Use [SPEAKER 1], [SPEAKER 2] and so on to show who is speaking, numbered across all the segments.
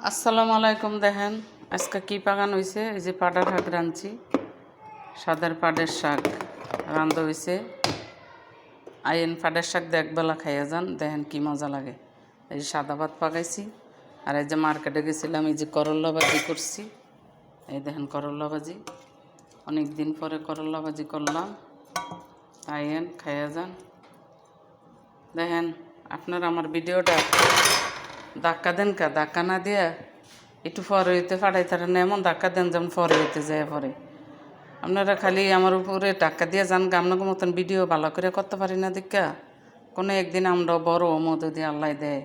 [SPEAKER 1] আসসালামু আলাইকুম। দেখেন আজকে কি বাগান হয়েছে। এই যে পাটের শাক রাঁধছি, সাদার পাটের শাক রান্ধা হয়েছে। আইন পাটের শাক একবেলা খাইয়া যান, দেখেন কি মজা লাগে। এই যে সাদা ভাত পাকাইছি, আর এই যে মার্কেটে গেছিলাম, এই যে করল্লা ভাজি করছি। এই দেখেন করল্লা ভাজি, অনেক দিন পরে করল্লা ভাজি করলাম। আইন খাইয়া যান। দেখেন আপনারা আমার ভিডিওটা ধাক্কা দেন কা, ধাক্কা না দিয়া একটু পরে হইতে ফাটাই তারা এমন ধাক্কা দেন যেমন পরে হইতে যায়। পরে আপনারা খালি আমার উপরে ধাক্কা দিয়ে যান, আপনাকে মতন ভিডিও ভালো করে করতে পারি না দেখা। কোনো একদিন আমরা বড় হমো যদি আল্লাহ দেয়,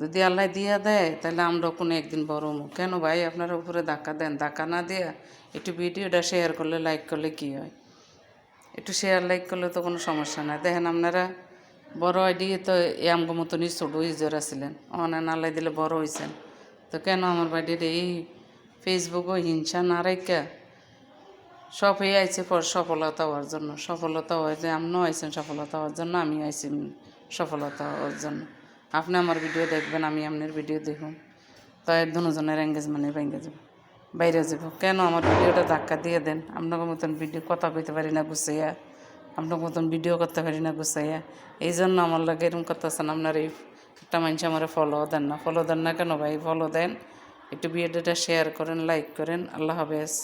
[SPEAKER 1] যদি আল্লাহ দিয়া দেয় তাহলে আমরা কোনো একদিন বড় হমো। কেন ভাই আপনারা উপরে ধাক্কা দেন? ধাক্কা না দিয়া একটু ভিডিওটা শেয়ার করলে, লাইক করলে কি হয়? একটু শেয়ার লাইক করলে তো কোনো সমস্যা নাই। দেখেন আপনারা বড় আইডিয়ে তো আমগো মতনই ছোটো ইজোর আসছিলেন, অনেক নালাই দিলে বড় হয়েছেন। তো কেন আমার বাড়ির এই ফেসবুকও হিংসা না রাখা সব হয়ে আইছে পর সফলতা হওয়ার জন্য। সফলতা হয় যে আপনিও আইছেন সফলতা হওয়ার জন্য, আমিও আইছি সফলতা হওয়ার জন্য। আপনি আমার ভিডিও দেখবেন, আমি আপনার ভিডিও দেখুন, তাই দুজনের এঙ্গেজমেন্টে ভেঙে যাব, বাইরে যাব। কেন আমার ভিডিওটা ধাক্কা দিয়ে দেন? আপনার মতন ভিডিও কথা কইতে পারি না গুছাইয়া, আপনার মতন ভিডিও করতে পারি না গুছাইয়া। এই জন্য আমার লাগে এরকম করতেছেন। আপনার এই একটা মানুষ আমার ফলো দেন না। ফলো দেন না কেন ভাই? ফলো দেন, একটু ভিডিওটা শেয়ার করেন, লাইক করেন। আল্লাহ হাফেজ।